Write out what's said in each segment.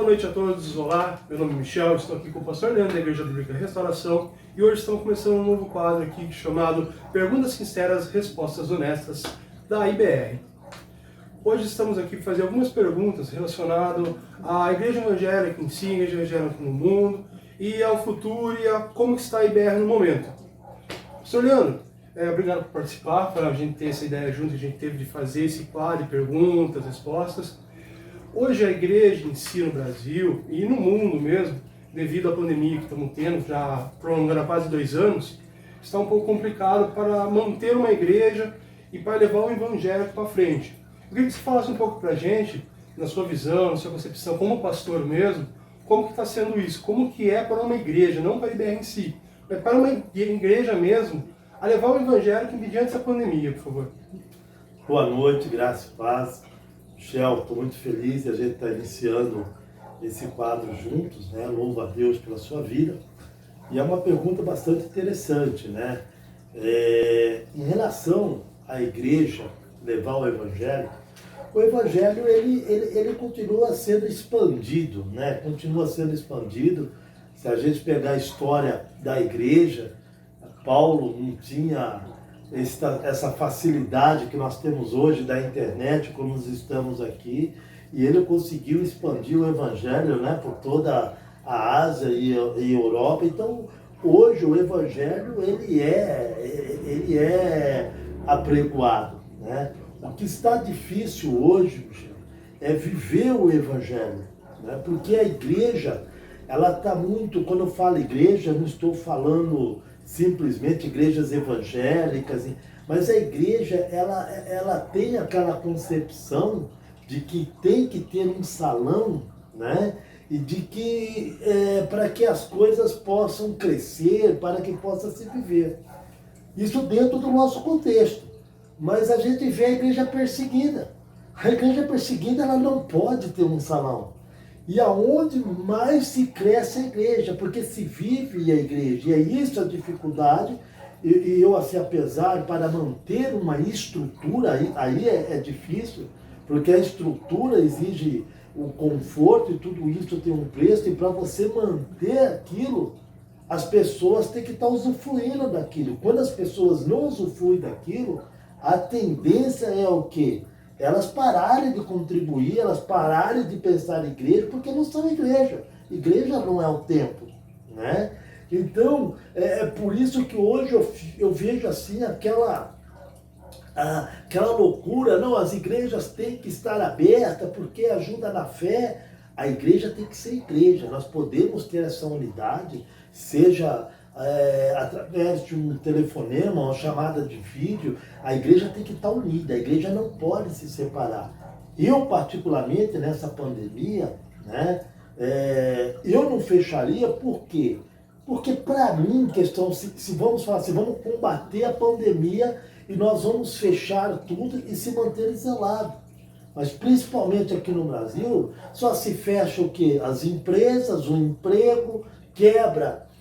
Boa noite a todos, olá, meu nome é Michel, estou aqui com o pastor Leandro da Igreja Bíblica Restauração e hoje estamos começando um novo quadro aqui chamado Perguntas Sinceras, Respostas Honestas da IBR. Hoje estamos aqui para fazer algumas perguntas relacionadas à Igreja Evangélica em si, a Igreja Evangélica no mundo e ao futuro e a como está a IBR no momento. Pastor Leandro, obrigado por participar, para a gente ter essa ideia junto que a gente teve de fazer esse quadro de perguntas, respostas. Hoje a igreja em si no Brasil e no mundo mesmo, devido à pandemia que estamos tendo, já prolongando há quase 2 anos, está um pouco complicado para manter uma igreja e para levar o evangelho para frente. Eu queria que você falasse um pouco para a gente, na sua visão, na sua concepção, como pastor mesmo, como que está sendo isso, como que é para uma igreja, não para a IBR em si, mas para uma igreja mesmo, a levar o evangelho diante dessa pandemia, por favor. Boa noite, graça e paz. Michel, estou muito feliz de a gente estar iniciando esse quadro juntos, né? Louvo a Deus pela sua vida. E é uma pergunta bastante interessante, né? Em relação à igreja levar o evangelho ele continua sendo expandido, né? Continua sendo expandido. Se a gente pegar a história da igreja, Paulo não tinha essa facilidade que nós temos hoje da internet, como nós estamos aqui, e ele conseguiu expandir o evangelho, né, por toda a Ásia e Europa. Então, hoje o evangelho ele é apregoado, né? O que está difícil hoje, Michel, é viver o evangelho, né? Porque a igreja, ela está muito, quando eu falo igreja, eu não estou falando simplesmente igrejas evangélicas, mas a igreja ela tem aquela concepção de que tem que ter um salão, né? E de que para que as coisas possam crescer, para que possa se viver. Isso dentro do nosso contexto. Mas a gente vê a igreja perseguida. A igreja perseguida ela não pode ter um salão. E aonde mais se cresce a igreja, porque se vive a igreja, e é isso a dificuldade, e eu assim, apesar, para manter uma estrutura, aí é difícil, porque a estrutura exige o conforto e tudo isso tem um preço, e para você manter aquilo, as pessoas têm que estar usufruindo daquilo. Quando as pessoas não usufruem daquilo, a tendência é o quê? Elas pararem de contribuir, elas pararem de pensar em igreja, porque não são igreja. Igreja não é o templo, né? Então, é por isso que hoje eu vejo assim aquela loucura, não, as igrejas têm que estar abertas porque ajuda na fé. A igreja tem que ser igreja, nós podemos ter essa unidade, seja através de um telefonema, uma chamada de vídeo. A igreja tem que estar unida, a igreja não pode se separar. Eu, particularmente, nessa pandemia, né, eu não fecharia, por quê? Porque, para mim, questão, se vamos falar assim, vamos combater a pandemia e nós vamos fechar tudo e se manter isolado. Mas, principalmente aqui no Brasil, só se fecha o quê? As empresas, o emprego, quebra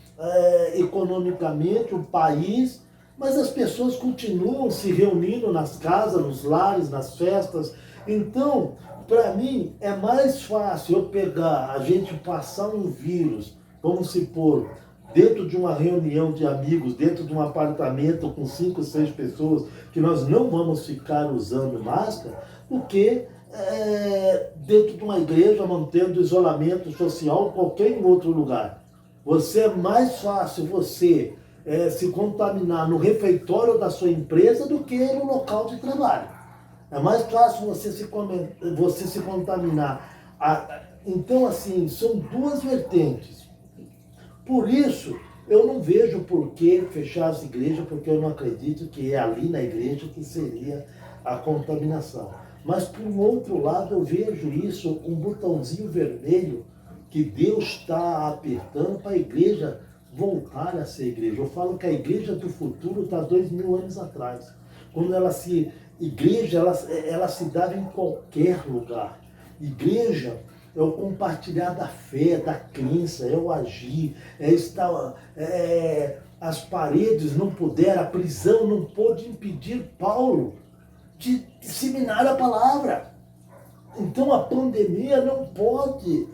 economicamente o país, mas as pessoas continuam se reunindo nas casas, nos lares, nas festas. Então, para mim, é mais fácil eu pegar, a gente passar um vírus, vamos supor, dentro de uma reunião de amigos, dentro de um apartamento com 5, 6 pessoas, que nós não vamos ficar usando máscara, do que dentro de uma igreja, mantendo isolamento social, qualquer outro lugar. É mais fácil você se contaminar no refeitório da sua empresa do que no local de trabalho. É mais fácil você se contaminar. Então, assim, são duas vertentes. Por isso, eu não vejo por que fechar as igrejas, porque eu não acredito que é ali na igreja que seria a contaminação. Mas, por um outro lado, eu vejo isso, um botãozinho vermelho, que Deus está apertando para a igreja voltar a ser igreja. Eu falo que a igreja do futuro está 2000 anos atrás. Quando igreja, ela se dava em qualquer lugar. Igreja é o compartilhar da fé, da crença, é o agir, as paredes não puderam, a prisão não pôde impedir Paulo de disseminar a palavra. Então a pandemia não pode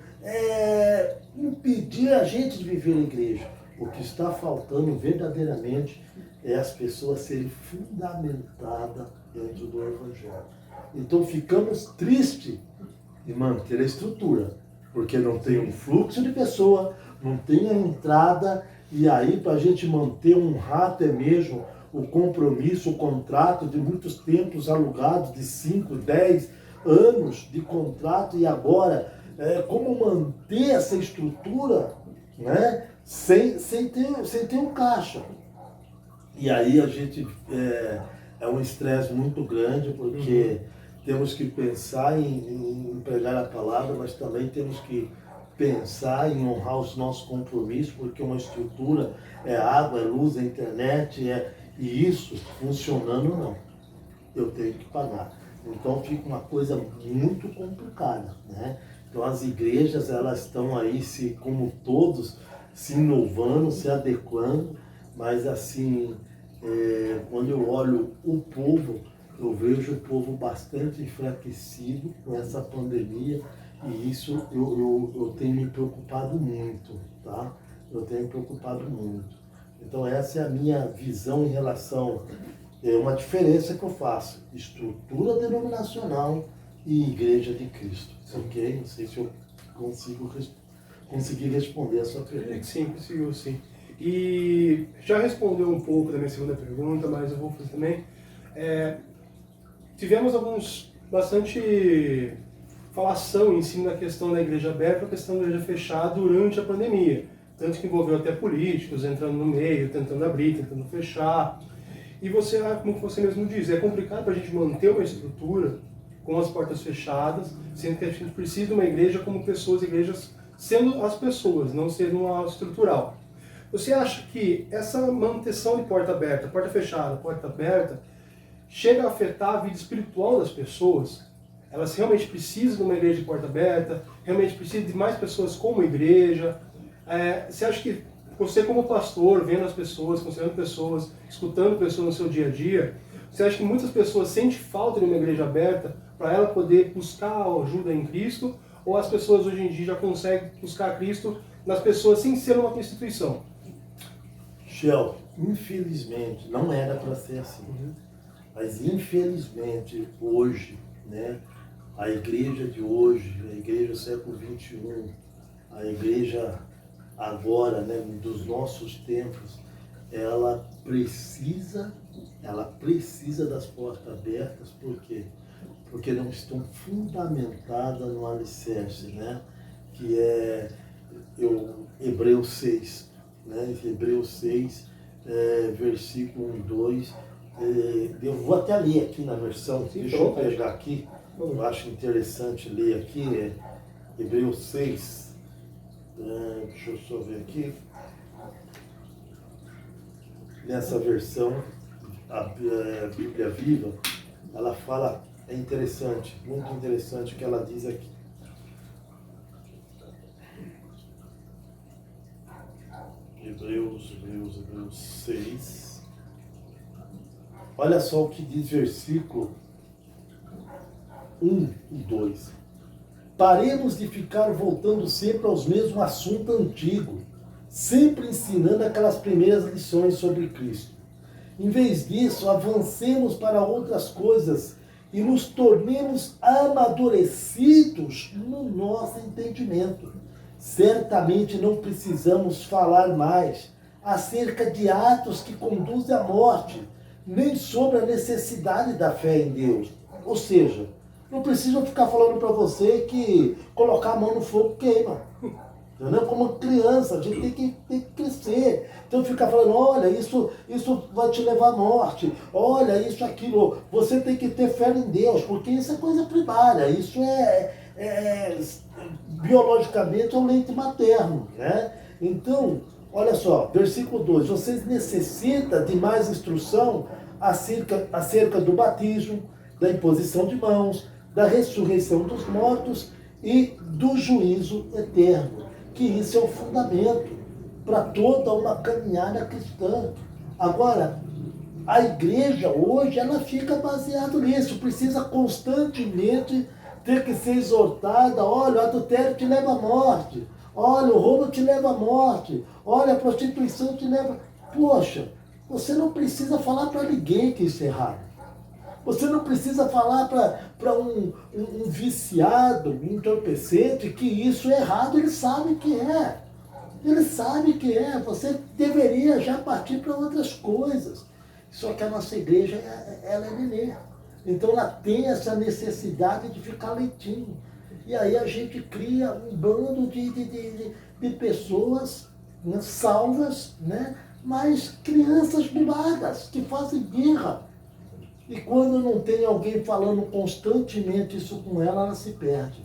impedir a gente de viver a igreja. O que está faltando verdadeiramente é as pessoas serem fundamentadas dentro do Evangelho. Então ficamos tristes de manter a estrutura, porque não tem um fluxo de pessoa, não tem a entrada, e aí para a gente manter, honrar até mesmo o compromisso, o contrato de muitos tempos alugados, de 5, 10 anos de contrato, e agora, como manter essa estrutura, né, sem ter um caixa. E aí a gente é um estresse muito grande, porque temos que pensar em pregar a palavra, mas também temos que pensar em honrar os nossos compromissos, porque uma estrutura é água, é luz, é internet, e isso funcionando não. Eu tenho que pagar. Então fica uma coisa muito complicada, né? Então as igrejas, elas estão aí, como todos, se inovando, se adequando, mas assim, quando eu olho o povo, eu vejo o povo bastante enfraquecido com essa pandemia, e isso eu tenho me preocupado muito, tá? Eu tenho me preocupado muito. Então essa é a minha visão em relação, uma diferença que eu faço, estrutura denominacional e igreja de Cristo, ok? Não sei se eu consegui responder a sua pergunta. Sim, conseguiu sim. E já respondeu um pouco da minha segunda pergunta, mas eu vou fazer também. Tivemos bastante falação em cima da questão da igreja aberta e a questão da igreja fechada durante a pandemia. Tanto que envolveu até políticos entrando no meio, tentando abrir, tentando fechar. E você, como você mesmo diz, é complicado para a gente manter uma estrutura com as portas fechadas, sendo que a gente precisa de uma igreja como pessoas, igrejas sendo as pessoas, não sendo uma estrutural. Você acha que essa manutenção de porta aberta, porta fechada, porta aberta, chega a afetar a vida espiritual das pessoas? Elas realmente precisam de uma igreja de porta aberta? Realmente precisam de mais pessoas como igreja? Você acha que você como pastor, vendo as pessoas, considerando pessoas, escutando pessoas no seu dia a dia, você acha que muitas pessoas sentem falta de uma igreja aberta para ela poder buscar ajuda em Cristo? Ou as pessoas hoje em dia já conseguem buscar Cristo nas pessoas sem ser uma instituição? Shell, infelizmente, não era para ser assim. Mas infelizmente, hoje, né, a igreja de hoje, a igreja do século XXI, a igreja agora, né, dos nossos tempos, ela precisa das portas abertas. Por quê? Porque não estão fundamentadas no alicerce, né? Que é Hebreus 6, né? Hebreus 6, versículo 1 e 2. Eu vou até ler aqui na versão, deixa eu pegar aqui, eu acho interessante ler aqui, Hebreus 6, deixa eu só ver aqui, nessa versão, a Bíblia Viva, ela fala, é interessante, muito interessante o que ela diz aqui. Hebreus 6. Olha só o que diz versículo 1 e 2. Paremos de ficar voltando sempre aos mesmos assuntos antigos, sempre ensinando aquelas primeiras lições sobre Cristo. Em vez disso, avancemos para outras coisas e nos tornemos amadurecidos no nosso entendimento. Certamente não precisamos falar mais acerca de atos que conduzem à morte, nem sobre a necessidade da fé em Deus. Ou seja, não preciso ficar falando para você que colocar a mão no fogo queima. Entendeu? Como criança, a gente tem que crescer. Então ficar falando, olha, isso vai te levar à morte, olha, isso, aquilo. Você tem que ter fé em Deus, porque isso é coisa primária, isso biologicamente é um leite materno, né? Então, olha só, versículo 2, vocês necessitam de mais instrução acerca do batismo, da imposição de mãos, da ressurreição dos mortos e do juízo eterno. Que isso é o fundamento para toda uma caminhada cristã. Agora, a igreja hoje, ela fica baseada nisso, precisa constantemente ter que ser exortada, olha, o adultério te leva à morte, olha, o roubo te leva à morte, olha, a prostituição te leva... Poxa, você não precisa falar para ninguém que isso é errado. Você não precisa falar para um viciado, um entorpecente, que isso é errado, ele sabe que é. Ele sabe que é. Você deveria já partir para outras coisas. Só que a nossa igreja, ela é nenê. Então ela tem essa necessidade de ficar leitinho. E aí a gente cria um bando de pessoas, né, salvas, né, mas crianças mimadas, que fazem birra. E quando não tem alguém falando constantemente isso com ela, ela se perde.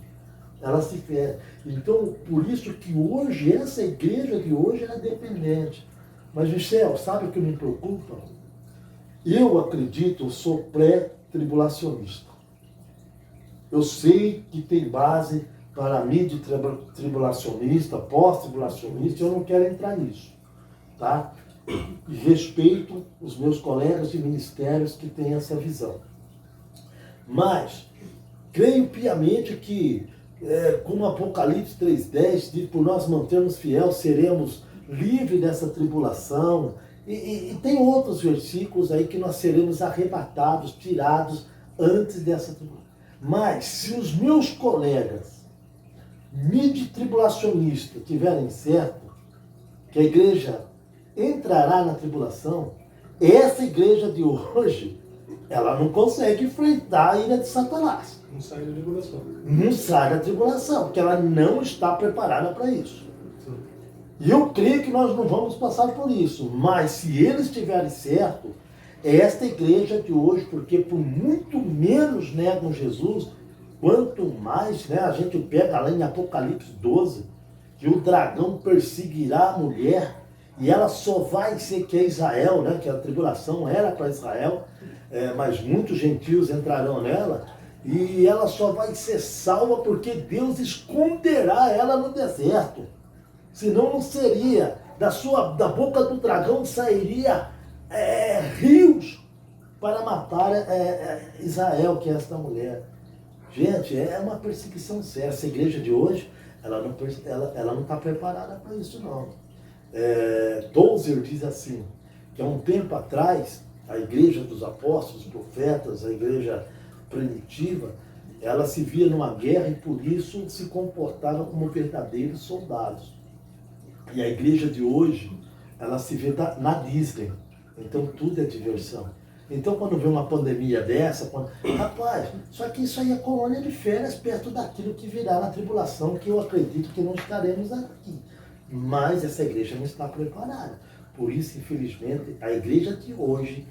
Ela se perde. Então, por isso que hoje, essa igreja de hoje é dependente. Mas, Michel, sabe o que me preocupa? Eu acredito, eu sou pré-tribulacionista. Eu sei que tem base para mim de tribulacionista, pós-tribulacionista, eu não quero entrar nisso. Tá? E respeito os meus colegas de ministérios que têm essa visão. Mas, creio piamente que, como Apocalipse 3,10 diz, por nós mantermos fiel, seremos livres dessa tribulação. E tem outros versículos aí que nós seremos arrebatados, tirados antes dessa tribulação. Mas, se os meus colegas midi-tribulacionistas tiverem certo, que a igreja entrará na tribulação, essa igreja de hoje, ela não consegue enfrentar a ira de Satanás. Não sai da tribulação. Não sai da tribulação, porque ela não está preparada para isso. Sim. E eu creio que nós não vamos passar por isso. Mas se eles estiverem certo, esta igreja de hoje, porque por muito menos negam Jesus, quanto mais, né, a gente pega lá em Apocalipse 12, que o dragão perseguirá a mulher, e ela só vai ser que é Israel, né? Que a tribulação era para Israel, mas muitos gentios entrarão nela, e ela só vai ser salva porque Deus esconderá ela no deserto. Senão não seria, da boca do dragão sairia rios para matar Israel, que é esta mulher. Gente, é uma perseguição séria. Essa igreja de hoje, ela não está preparada para isso não. Tozer diz assim, que há um tempo atrás, a igreja dos apóstolos, profetas, a igreja primitiva, ela se via numa guerra e por isso se comportava como verdadeiros soldados. E a igreja de hoje, ela se vê na Disney, então tudo é diversão. Então quando vê uma pandemia dessa, rapaz, só que isso aí é colônia de férias perto daquilo que virá na tribulação, que eu acredito que não estaremos aqui. Mas essa igreja não está preparada. Por isso, infelizmente, a igreja de hoje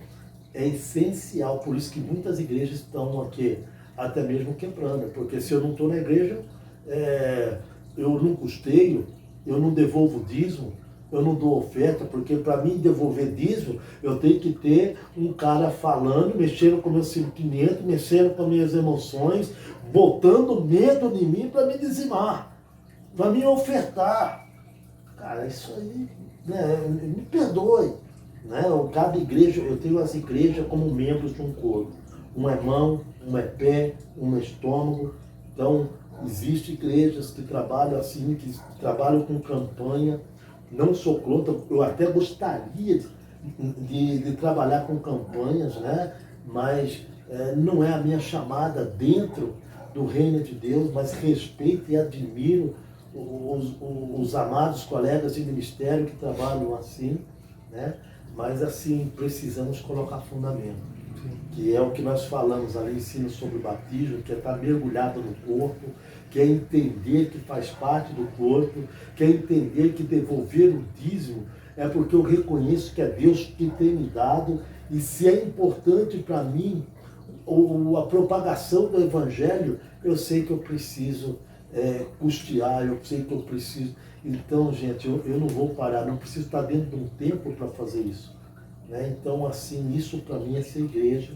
é essencial. Por isso que muitas igrejas estão aqui, até mesmo quebrando. Porque se eu não estou na igreja, eu não custeio, eu não devolvo dízimo, eu não dou oferta, porque para mim devolver dízimo, eu tenho que ter um cara falando, mexendo com meus sentimentos, mexendo com minhas emoções, botando medo em mim para me dizimar, para me ofertar. Cara, isso aí, né, me perdoe. Né? Cada igreja, eu tenho as igrejas como membros de um corpo. Um é mão, um é pé, um é estômago. Então, existem igrejas que trabalham assim, que trabalham com campanha. Não sou contra, eu até gostaria de trabalhar com campanhas, né? Mas não é a minha chamada dentro do reino de Deus, mas respeito e admiro os amados colegas de ministério que trabalham assim, né? Mas assim, precisamos colocar fundamento, que é o que nós falamos ali, ensino sobre o batismo, que é estar mergulhado no corpo, que é entender que faz parte do corpo, que é entender que devolver o dízimo é porque eu reconheço que é Deus que tem me dado, e se é importante para mim a propagação do Evangelho, eu sei que eu preciso custear, eu sei que eu preciso. Então, gente, eu não vou parar, não preciso estar dentro de um templo para fazer isso. Né? Então, assim, isso para mim é ser igreja.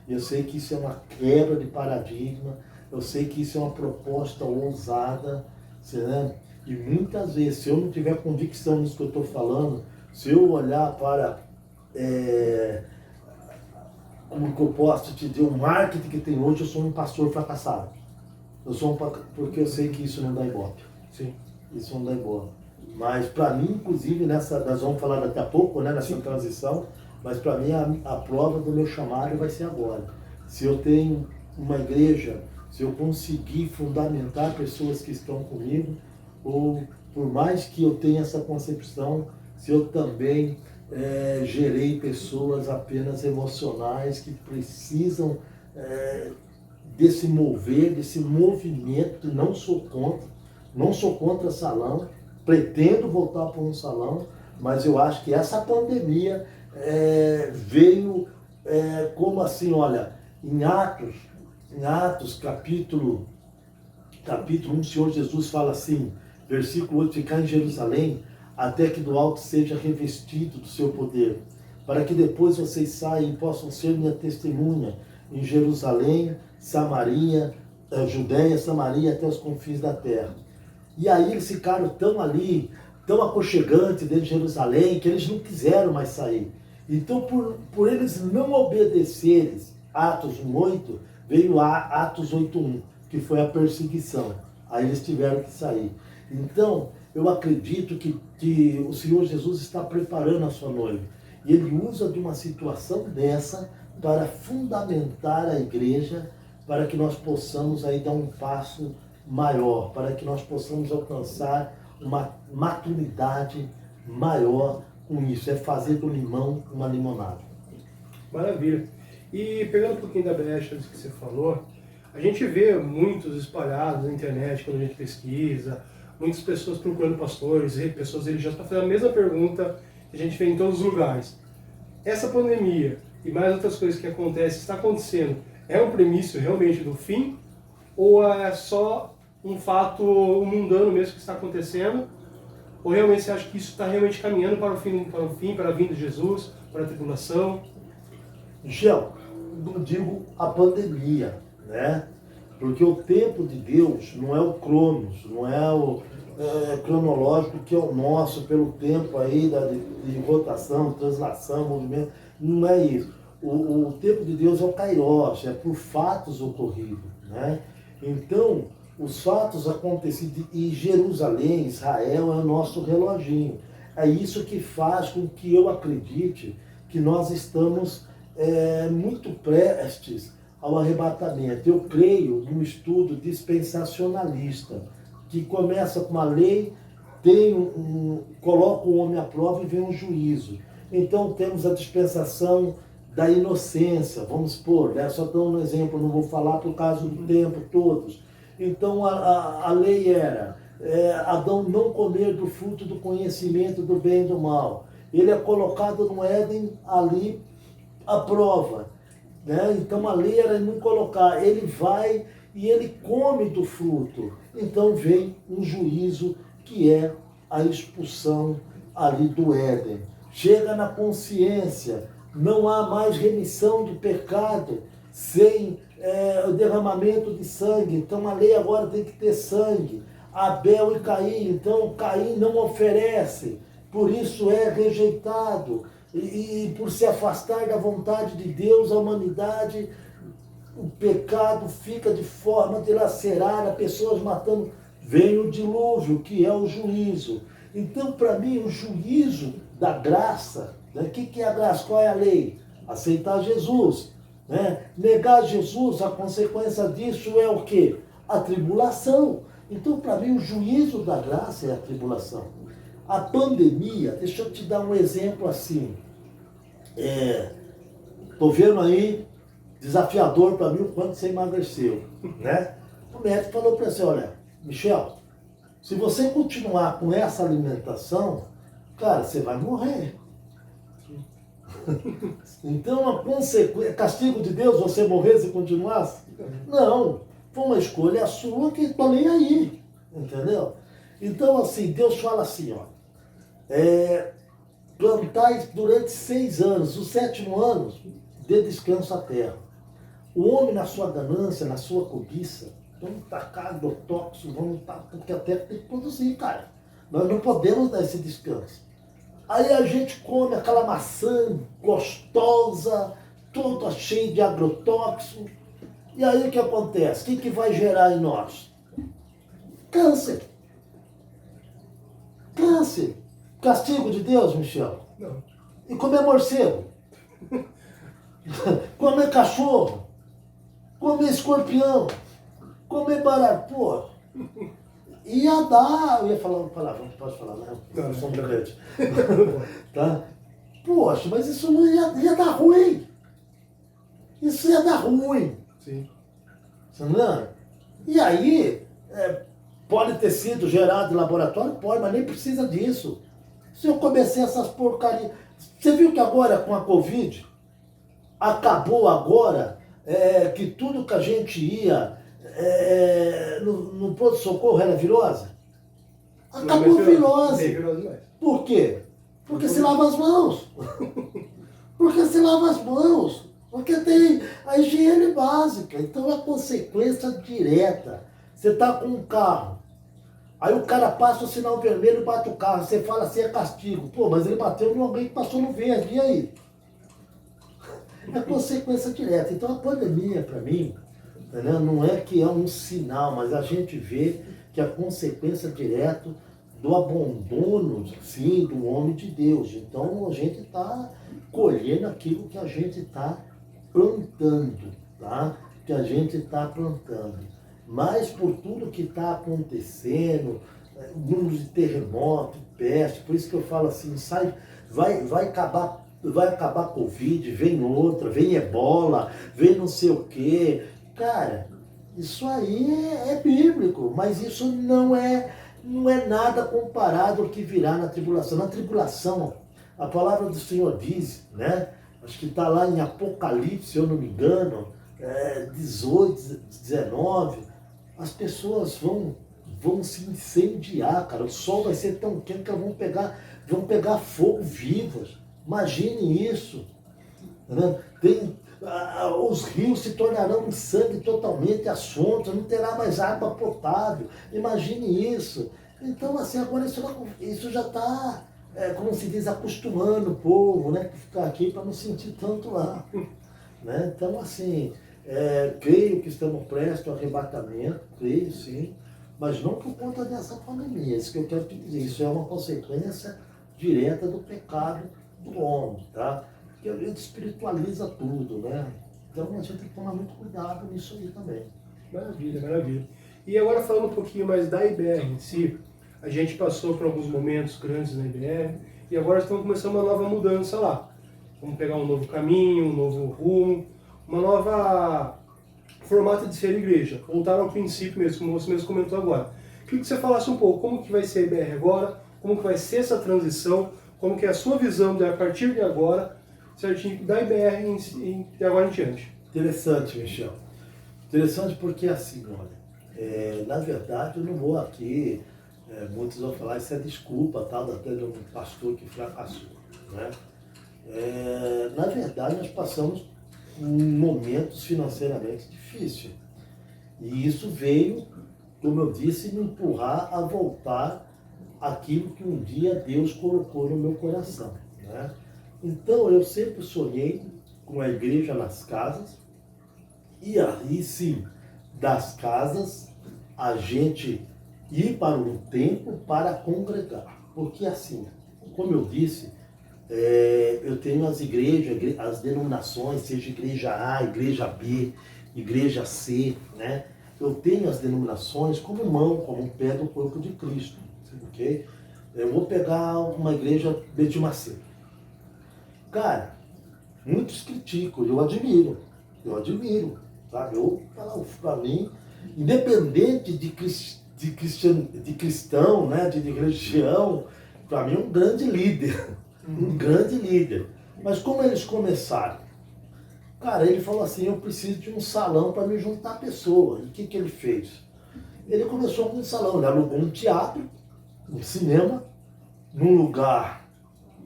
Eu sei que isso é uma quebra de paradigma, eu sei que isso é uma proposta ousada, né? E muitas vezes, se eu não tiver convicção nisso que eu estou falando, se eu olhar para, como que eu posso te dizer, o marketing que tem hoje, eu sou um pastor fracassado. porque eu sei que isso não dá ibope. Sim. Isso não dá ibope. Mas para mim, inclusive, nós vamos falar daqui a pouco, né, nessa transição, mas para mim a prova do meu chamado vai ser agora. Se eu tenho uma igreja, se eu conseguir fundamentar pessoas que estão comigo, ou por mais que eu tenha essa concepção, se eu também gerei pessoas apenas emocionais que precisam desse mover, desse movimento, não sou contra salão, pretendo voltar para um salão, mas eu acho que essa pandemia veio como assim, olha, em Atos capítulo 1, o Senhor Jesus fala assim, versículo 8, ficar em Jerusalém, até que do alto seja revestido do seu poder, para que depois vocês saiam e possam ser minha testemunha em Jerusalém, Samaria, Judéia, Samaria, até os confins da terra. E aí eles ficaram tão ali, tão aconchegantes dentro de Jerusalém, que eles não quiseram mais sair. Então, por eles não obedecerem Atos 1:8, veio Atos 8:1, que foi a perseguição. Aí eles tiveram que sair. Então, eu acredito que o Senhor Jesus está preparando a sua noiva. E Ele usa de uma situação dessa para fundamentar a igreja, para que nós possamos aí dar um passo maior, para que nós possamos alcançar uma maturidade maior com isso. É fazer do limão uma limonada. Maravilha. E pegando um pouquinho da brecha disso que você falou, a gente vê muitos espalhados na internet quando a gente pesquisa, muitas pessoas procurando pastores, pessoas religiosas para fazer a mesma pergunta que a gente vê em todos os lugares. Essa pandemia e mais outras coisas que acontecem, está acontecendo, é um premisso realmente do fim? Ou é só um fato mundano mesmo que está acontecendo? Ou realmente você acha que isso está realmente caminhando para o fim, para a vinda de Jesus, para a tribulação? Michel, não digo a pandemia, né? Porque o tempo de Deus não é o cronos, não é o cronológico que é o nosso, pelo tempo aí de rotação, translação, movimento, não é isso. O tempo de Deus é o kairos, é por fatos ocorridos, né? Então, os fatos acontecidos em Jerusalém, Israel, é o nosso reloginho. É isso que faz com que eu acredite que nós estamos muito prestes ao arrebatamento. Eu creio num estudo dispensacionalista, que começa com uma lei, coloca o homem à prova e vem um juízo. Então temos a dispensação da inocência, vamos supor, né? Só dando um exemplo, não vou falar por causa do tempo, todos. Então a lei era Adão não comer do fruto do conhecimento do bem e do mal. Ele é colocado no Éden ali à prova, né? Então a lei era não colocar, ele vai e ele come do fruto. Então vem um juízo que é a expulsão ali do Éden. Chega na consciência, não há mais remissão do pecado sem o derramamento de sangue. Então a lei agora tem que ter sangue. Abel e Caim, então Caim não oferece, por isso é rejeitado. E por se afastar da vontade de Deus, a humanidade, o pecado fica de forma dilacerada, pessoas matando. Vem o dilúvio, que é o juízo. Então, para mim, o juízo da graça, né? O que é a graça? Qual é a lei? Aceitar Jesus. Né? Negar Jesus, a consequência disso é o quê? A tribulação. Então, para mim, o juízo da graça é a tribulação. A pandemia, deixa eu te dar um exemplo assim. Estou vendo aí, desafiador para mim, o quanto você emagreceu. Né? O médico falou para você, olha, Michel, se você continuar com essa alimentação, cara, você vai morrer. Então, a consequência, castigo de Deus você morrer se continuasse? Não, foi uma escolha sua que estou nem aí, entendeu? Então, assim, Deus fala assim, ó, plantai durante 6 anos, o 7º ano, dê descanso à terra. O homem na sua ganância, na sua cobiça, vamos tacar agrotóxico, porque a terra tem que produzir, cara. Nós não podemos dar esse descanso. Aí a gente come aquela maçã gostosa, toda cheia de agrotóxico. E aí o que acontece? O que vai gerar em nós? Câncer. Câncer. Castigo de Deus, Michel. Não. E comer morcego. Comer cachorro. Comer escorpião. Comer barata. Pô. Ia dar. Eu ia falar uma palavra, não pode falar, né? Não, Sou não. grande. Tá? Poxa, mas isso não ia dar ruim. Isso ia dar ruim. Sim. Não? E aí, pode ter sido gerado em laboratório? Pode, mas nem precisa disso. Se eu comecei essas porcarias... Você viu que agora com a Covid, acabou agora que tudo que a gente ia no pronto-socorro era virose? Acabou a virose. Tem virose mais. Por quê? Porque se lava as mãos. Porque se lava as mãos. Porque tem a higiene básica. Então é consequência direta. Você está com um carro. Aí o cara passa o sinal vermelho e bate o carro. Você fala assim, é castigo. Pô, mas ele bateu em alguém que passou no verde. E aí? É consequência direta. Então a pandemia, para mim, entendeu? Não é que é um sinal, mas a gente vê que é consequência direta do abandono, sim, do homem de Deus. Então a gente está colhendo aquilo que a gente está plantando, tá? Que a gente está plantando. Mas por tudo que está acontecendo, número de terremoto, peste, por isso que eu falo assim, vai acabar a Covid, vem outra, vem ebola, vem não sei o quê. Cara, isso aí é bíblico, mas isso não é nada comparado ao que virá na tribulação. Na tribulação, a palavra do Senhor diz, né? Acho que está lá em Apocalipse, se eu não me engano, 18, 19, as pessoas vão se incendiar, cara. O sol vai ser tão quente que elas vão pegar fogo vivas. Imagine isso. Né? Os rios se tornarão em sangue totalmente, as fontes, não terá mais água potável. Imagine isso. Então, assim, agora isso já está, como se diz, acostumando o povo, né? Ficar aqui para não sentir tanto lá. Né? Então, assim, creio que estamos prestes ao arrebatamento, creio sim, mas não por conta dessa pandemia. Isso que eu quero te dizer, isso é uma consequência direta do pecado do homem, tá? Porque a gente espiritualiza tudo, né? Então a gente tem que tomar muito cuidado nisso aí também. Maravilha, maravilha. E agora falando um pouquinho mais da IBR em si, a gente passou por alguns momentos grandes na IBR e agora estamos começando uma nova mudança lá. Vamos pegar um novo caminho, um novo rumo, uma nova formato de ser igreja. Voltar ao princípio mesmo, como você mesmo comentou agora. Queria que você falasse um pouco como que vai ser a IBR agora, como que vai ser essa transição, como que é a sua visão a partir de agora, certinho, da IBR de agora em diante. Interessante, Michel. Interessante porque assim, olha, na verdade eu não vou aqui, muitos vão falar, isso é desculpa, tal, daquele um pastor que fracassou, né? Na verdade nós passamos momentos financeiramente difíceis. E isso veio, como eu disse, me empurrar a voltar aquilo que um dia Deus colocou no meu coração, né? Então eu sempre sonhei com a igreja nas casas, e aí sim, das casas, a gente ir para um templo para congregar. Porque assim, como eu disse, eu tenho as igrejas, as denominações, seja igreja A, igreja B, igreja C, né? Eu tenho as denominações como mão, como pé do corpo de Cristo, ok? Eu vou pegar uma igreja de Macedo. Cara, muitos criticam, eu admiro, sabe? Para mim, independente de cristão, né? de religião, para mim é um grande líder. Um grande líder. Mas como eles começaram? Cara, ele falou assim, eu preciso de um salão para me juntar pessoas. E o que ele fez? Ele começou com um salão, ele alugou um teatro, um cinema, num lugar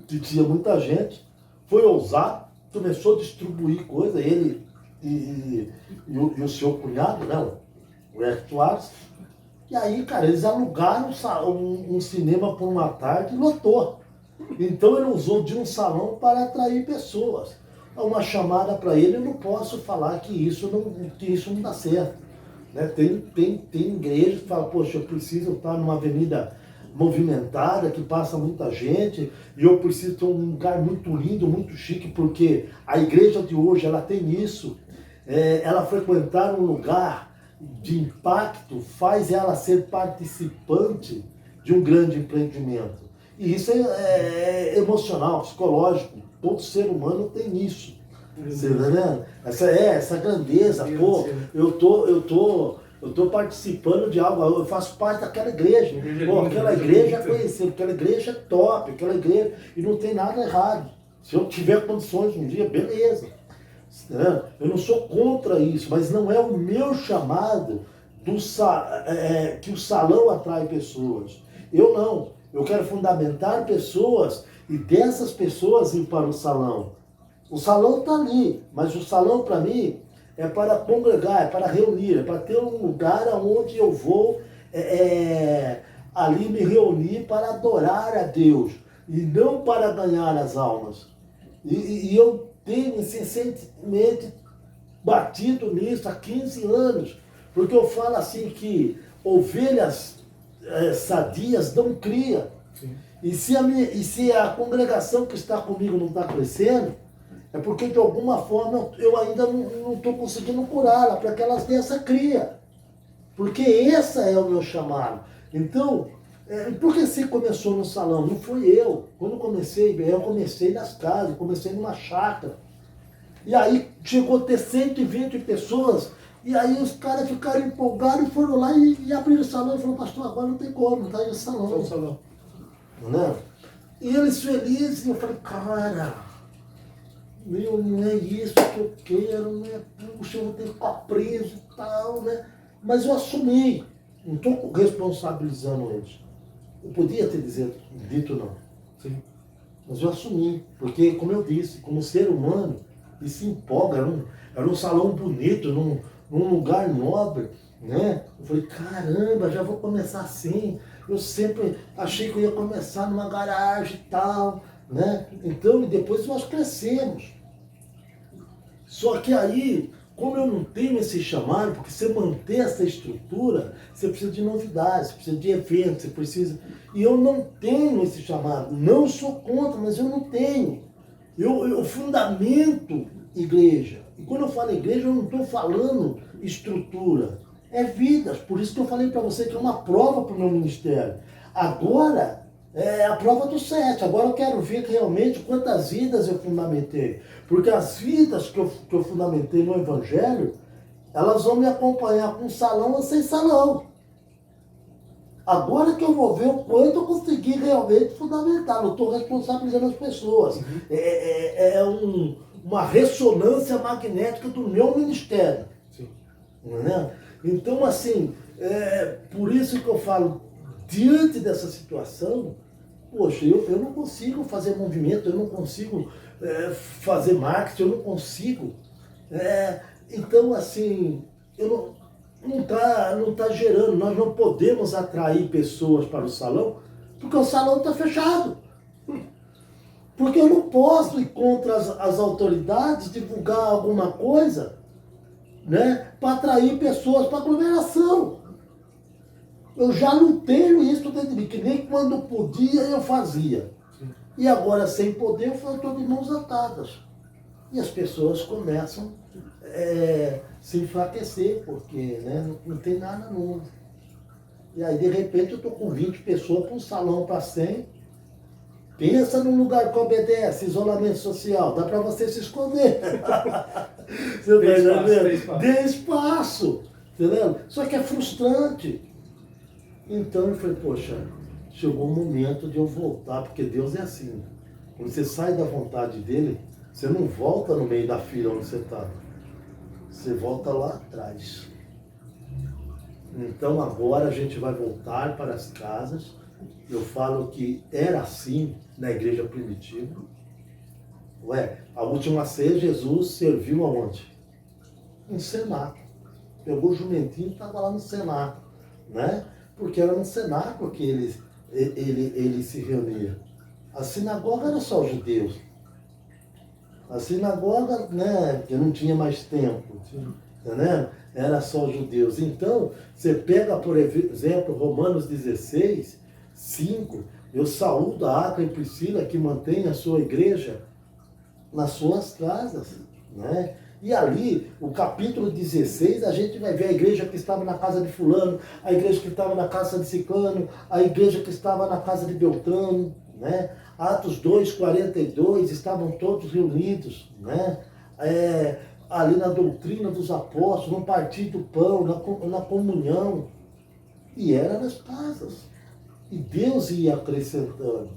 que tinha muita gente, foi ousado, começou a distribuir coisa, ele e o seu cunhado, né, o Eric Soares. E aí, cara, eles alugaram um cinema por uma tarde e lotou. Então ele usou de um salão para atrair pessoas. uma chamada para ele, eu não posso falar que isso não dá certo. Né? Tem igreja que fala, poxa, eu preciso estar numa avenida movimentada, que passa muita gente, e eu preciso ter um lugar muito lindo, muito chique, porque a igreja de hoje, ela tem isso. Ela frequentar um lugar de impacto faz ela ser participante de um grande empreendimento. E isso é emocional, psicológico. Todo ser humano tem isso. Você tá vendo? Essa grandeza, pô, eu tô participando de algo, eu faço parte daquela igreja. Pô, aquela igreja é conhecida, aquela igreja é top, aquela igreja, e não tem nada errado. Se eu tiver condições um dia, beleza. Eu não sou contra isso, mas não é o meu chamado que o salão atrai pessoas. Eu não. Eu quero fundamentar pessoas e dessas pessoas ir para o salão. O salão está ali, mas o salão para mim é para congregar, é para reunir, é para ter um lugar onde eu vou ali me reunir para adorar a Deus e não para ganhar as almas. E eu tenho recentemente batido nisso há 15 anos, porque eu falo assim que ovelhas sadias dão cria. Sim. E se a congregação que está comigo não está crescendo, é porque de alguma forma eu ainda não estou conseguindo curá-la, para que elas tenham essa cria. Porque esse é o meu chamado. Então, por que você começou no salão? Não fui eu. Quando eu comecei nas casas, comecei numa chácara. E aí chegou a ter 120 pessoas, e aí os caras ficaram empolgados e foram lá e abriram o salão e falaram, pastor, agora não tem como, não tá aí o salão. Salão. Né? E eles felizes, e eu falei, cara, não é isso que eu quero, né? Puxa, eu vou ter que ficar preso e tal, né? Mas eu assumi, não estou responsabilizando eles. Eu podia ter dito não. Sim. Mas eu assumi, porque, como eu disse, como ser humano, e se empolga, era um salão bonito, num lugar nobre, né? Eu falei, caramba, já vou começar assim. Eu sempre achei que eu ia começar numa garagem e tal, né? Então, e depois nós crescemos. Só que aí, como eu não tenho esse chamado, porque você manter essa estrutura, você precisa de novidades, você precisa de eventos, você precisa... E eu não tenho esse chamado. Não sou contra, mas eu não tenho. Eu fundamento igreja. E quando eu falo igreja, eu não estou falando estrutura. É vidas. Por isso que eu falei para você que é uma prova para o meu ministério. Agora é a prova do 7. Agora eu quero ver realmente quantas vidas eu fundamentei. Porque as vidas que eu fundamentei no Evangelho, elas vão me acompanhar com salão ou sem salão. Agora que eu vou ver o quanto eu consegui realmente fundamentar. Não estou responsabilizando as pessoas. Uhum. Uma ressonância magnética do meu ministério. Sim. Né? Então, assim, por isso que eu falo, diante dessa situação, poxa, eu não consigo fazer movimento, eu não consigo fazer marketing, eu não consigo. Então, assim, não tá gerando, nós não podemos atrair pessoas para o salão, porque o salão está fechado. Porque eu não posso ir contra as autoridades, divulgar alguma coisa, né, para atrair pessoas para aglomeração. Eu já não tenho isso dentro de mim, que nem quando podia eu fazia. Sim. E agora, sem poder, eu estou de mãos atadas. E as pessoas começam a se enfraquecer, porque, né, não tem nada no mundo. E aí, de repente, eu estou com 20 pessoas para um salão para 100. Pensa num lugar que obedece, isolamento social, dá para você se esconder. Você tá entendendo? Dê espaço, entendeu? Só que é frustrante. Então eu falei, poxa, chegou o momento de eu voltar, porque Deus é assim. Quando você sai da vontade dele, você não volta no meio da fila onde você está. Você volta lá atrás. Então agora a gente vai voltar para as casas. Eu falo que era assim na igreja primitiva. A última ceia Jesus serviu aonde? No cenáculo. Pegou o jumentinho e estava lá no cenáculo, né? Porque era no cenáculo que ele se reunia. A sinagoga era só os judeus. A sinagoga, né, que não tinha mais tempo, entendeu? Era só os judeus. Então, você pega, por exemplo, Romanos 16, 5, eu saúdo a Áquila e Priscila que mantém a sua igreja nas suas casas, né? E ali, o capítulo 16, a gente vai ver a igreja que estava na casa de fulano, a igreja que estava na casa de ciclano, a igreja que estava na casa de Beltrano, né? Atos 2, 42, estavam todos reunidos, né? Ali na doutrina dos apóstolos, no partir do pão, na comunhão, e era nas casas. E Deus ia acrescentando.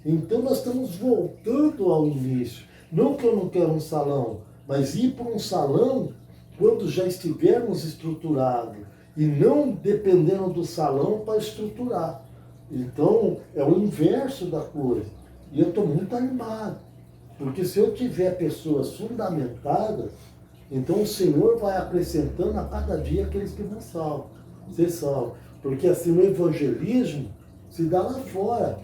Então nós estamos voltando ao início. Não que eu não quero um salão, mas ir para um salão quando já estivermos estruturados e não dependendo do salão para estruturar. Então é o inverso da coisa. E eu estou muito animado, porque se eu tiver pessoas fundamentadas, então o Senhor vai acrescentando a cada dia aqueles que vão ser salvos. Porque assim o evangelismo se dá lá fora,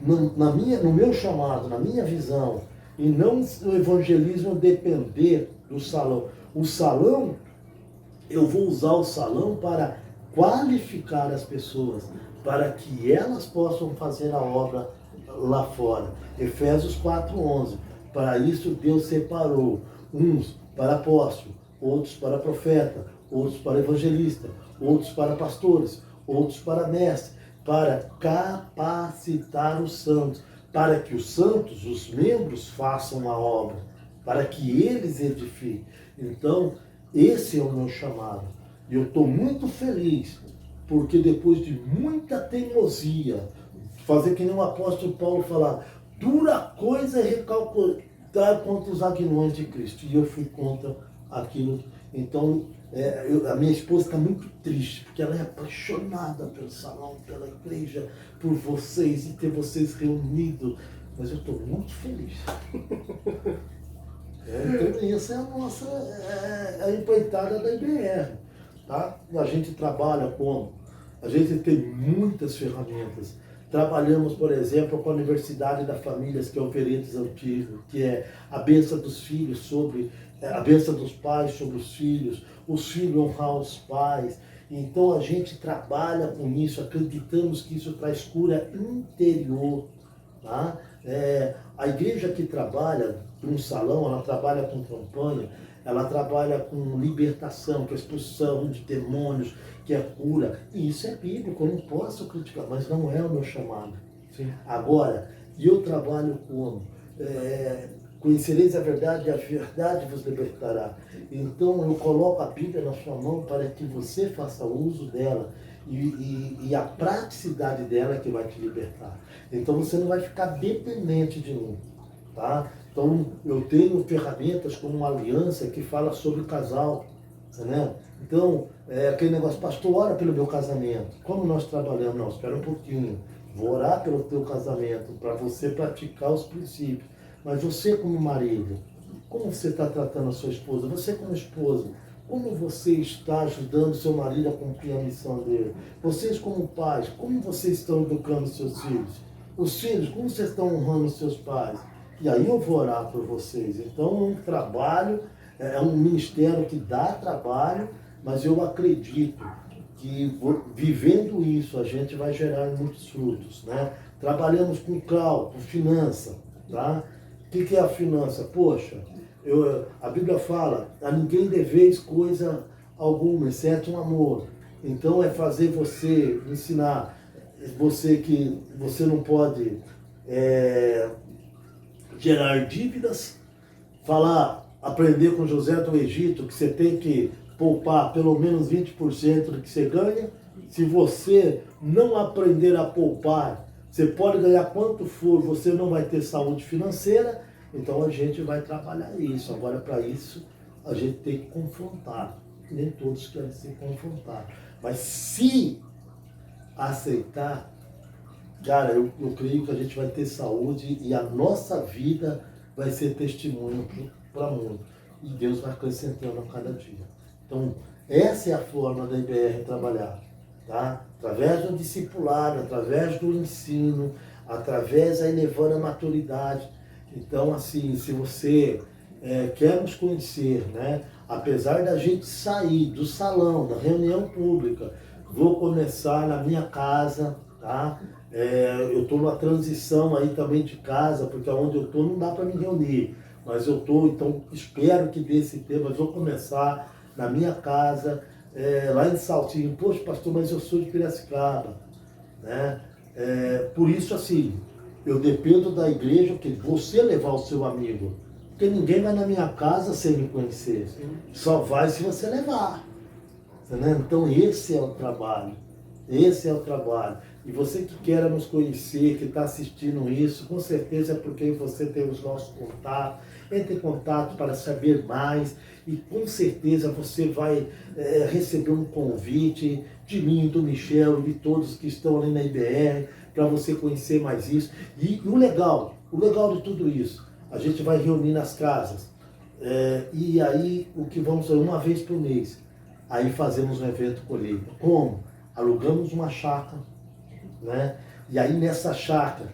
no meu chamado, na minha visão. E não o evangelismo depender do salão. O salão, eu vou usar o salão para qualificar as pessoas, para que elas possam fazer a obra lá fora. Efésios 4:11. Para isso Deus separou uns para apóstolo, outros para profeta, outros para evangelista, outros para pastores, outros para mestre, para capacitar os santos, para que os santos, os membros, façam a obra, para que eles edifiquem. Então, esse é o meu chamado. E eu estou muito feliz, porque depois de muita teimosia, fazer que nem o apóstolo Paulo falar, dura coisa é recalcular contra os aguilhões de Cristo. E eu fui contra aquilo. Então, a minha esposa está muito triste, porque ela é apaixonada pelo salão, pela igreja, por vocês e ter vocês reunidos. Mas eu estou muito feliz. Então, essa é a nossa a empreitada da IBR. Tá? A gente trabalha como? A gente tem muitas ferramentas. Trabalhamos, por exemplo, com a Universidade da Famílias, que é o Veredas Antigo, que é a bênção dos filhos sobre, a bênção dos pais sobre os filhos honrar os pais. Então a gente trabalha com isso, acreditamos que isso traz cura interior. Tá? A igreja que trabalha num salão, ela trabalha com campanha, ela trabalha com libertação, com expulsão de demônios, que é cura. E isso é bíblico, eu não posso criticar, mas não é o meu chamado. Sim. Agora, eu trabalho como? Conhecereis a verdade vos libertará. Então eu coloco a Bíblia na sua mão para que você faça uso dela. E a praticidade dela é que vai te libertar. Então você não vai ficar dependente de mim. Tá? Então eu tenho ferramentas como uma aliança que fala sobre casal. Né? Então, aquele negócio, pastor, ora pelo meu casamento. Como nós trabalhamos? Não, espera um pouquinho. Vou orar pelo teu casamento, para você praticar os princípios. Mas você como marido, como você está tratando a sua esposa? Você como esposa, como você está ajudando seu marido a cumprir a missão dele? Vocês como pais, como vocês estão educando seus filhos? Os filhos, como vocês estão honrando seus pais? E aí eu vou orar por vocês. Então é um trabalho, é um ministério que dá trabalho, mas eu acredito que vivendo isso a gente vai gerar muitos frutos. Né? Trabalhamos com CRAU, com finança. Tá? O que é a finança? Poxa, a Bíblia fala, a ninguém deveis coisa alguma, exceto um amor. Então é fazer você, ensinar você que você não pode gerar dívidas, aprender com José do Egito que você tem que poupar pelo menos 20% do que você ganha. Se você não aprender a poupar, você pode ganhar quanto for, você não vai ter saúde financeira. Então a gente vai trabalhar isso. Agora, para isso, a gente tem que confrontar. Nem todos querem ser confrontados. Mas se aceitar, cara, eu creio que a gente vai ter saúde e a nossa vida vai ser testemunho para o mundo. E Deus vai acrescentando a cada dia. Então, essa é a forma da IBR trabalhar. Tá? Através do discipulado, através do ensino, através da elevando a maturidade. Então, assim, se você quer nos conhecer, né? Apesar da gente sair do salão, da reunião pública, vou começar na minha casa, tá? Eu estou numa transição aí também de casa, porque onde eu estou não dá para me reunir. Mas eu estou, então, espero que dê esse tempo, mas vou começar na minha casa, lá em Saltinho. Poxa, pastor, mas eu sou de Piracicaba, né? Por isso, assim, eu dependo da igreja, que você levar o seu amigo. Porque ninguém vai na minha casa sem me conhecer. Sim. Só vai se você levar. Entendeu? Então esse é o trabalho. Esse é o trabalho. E você que quer nos conhecer, que está assistindo isso, com certeza é porque você tem os nossos contatos. Entre em contato para saber mais. E com certeza você vai receber um convite de mim, do Michel e de todos que estão ali na IBR, para você conhecer mais isso. E o legal de tudo isso, a gente vai reunir nas casas. E aí, o que vamos fazer uma vez por mês? Aí fazemos um evento colheita. Como? Alugamos uma chácara, né? E aí nessa chácara,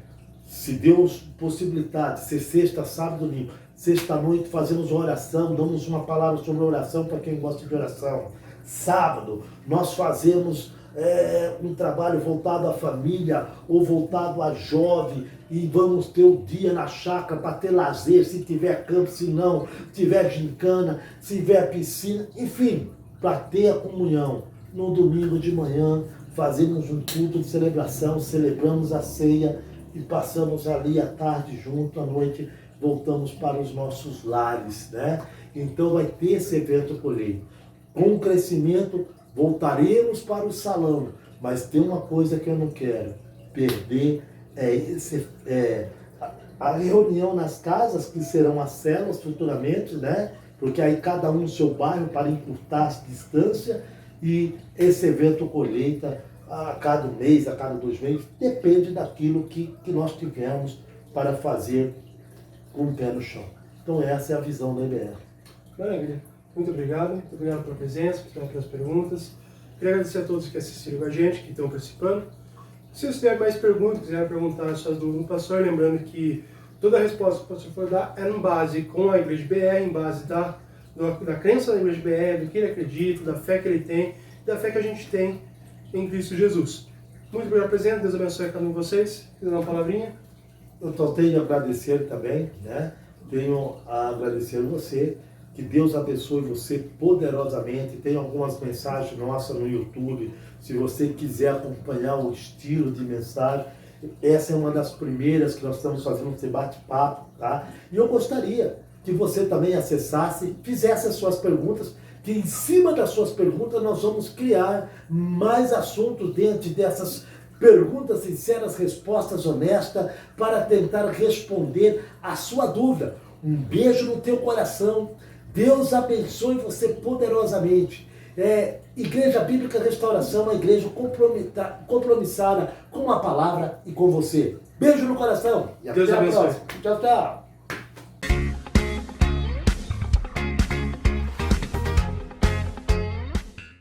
se Deus possibilitar, de ser sexta, sábado, domingo, sexta-noite fazemos uma oração, damos uma palavra sobre oração para quem gosta de oração. Sábado, nós fazemos um trabalho voltado à família ou voltado a jovem e vamos ter o dia na chácara para ter lazer, se tiver campo, se não, tiver gincana, se tiver piscina, enfim, para ter a comunhão. No domingo de manhã fazemos um culto de celebração, celebramos a ceia e passamos ali a tarde junto, à noite voltamos para os nossos lares, né? Então vai ter esse evento colheita. Com o crescimento, voltaremos para o salão, mas tem uma coisa que eu não quero perder, a reunião nas casas, que serão as células futuramente, né? Porque aí cada um no seu bairro para encurtar a distância, e esse evento colheita a cada mês, a cada 2 meses, depende daquilo que nós tivermos para fazer com o pé no chão. Então essa é a visão da IBR. Maravilha. Muito obrigado pela presença, pelas perguntas. Queria agradecer a todos que assistiram com a gente, que estão participando. Se você tiver mais perguntas, quiser perguntar suas dúvidas no pastor, lembrando que toda a resposta que o pastor for dar é em base com a Igreja BR, em base da crença da Igreja BR, do que ele acredita, da fé que ele tem, da fé que a gente tem em Cristo Jesus. Muito obrigado pela presença, Deus abençoe a cada um de vocês. Quer dar uma palavrinha? Eu só tenho a agradecer também, né? Tenho a agradecer a você, que Deus abençoe você poderosamente. Tem algumas mensagens nossas no YouTube, se você quiser acompanhar o estilo de mensagem. Essa é uma das primeiras que nós estamos fazendo esse bate-papo, tá? E eu gostaria que você também acessasse, fizesse as suas perguntas, que em cima das suas perguntas nós vamos criar mais assuntos dentro dessas perguntas sinceras, respostas honestas, para tentar responder a sua dúvida. Um beijo no teu coração. Deus abençoe você poderosamente. Igreja Bíblica Restauração, uma igreja compromissada com a palavra e com você. Beijo no coração e Deus até a abençoe. próxima. Tchau, tchau.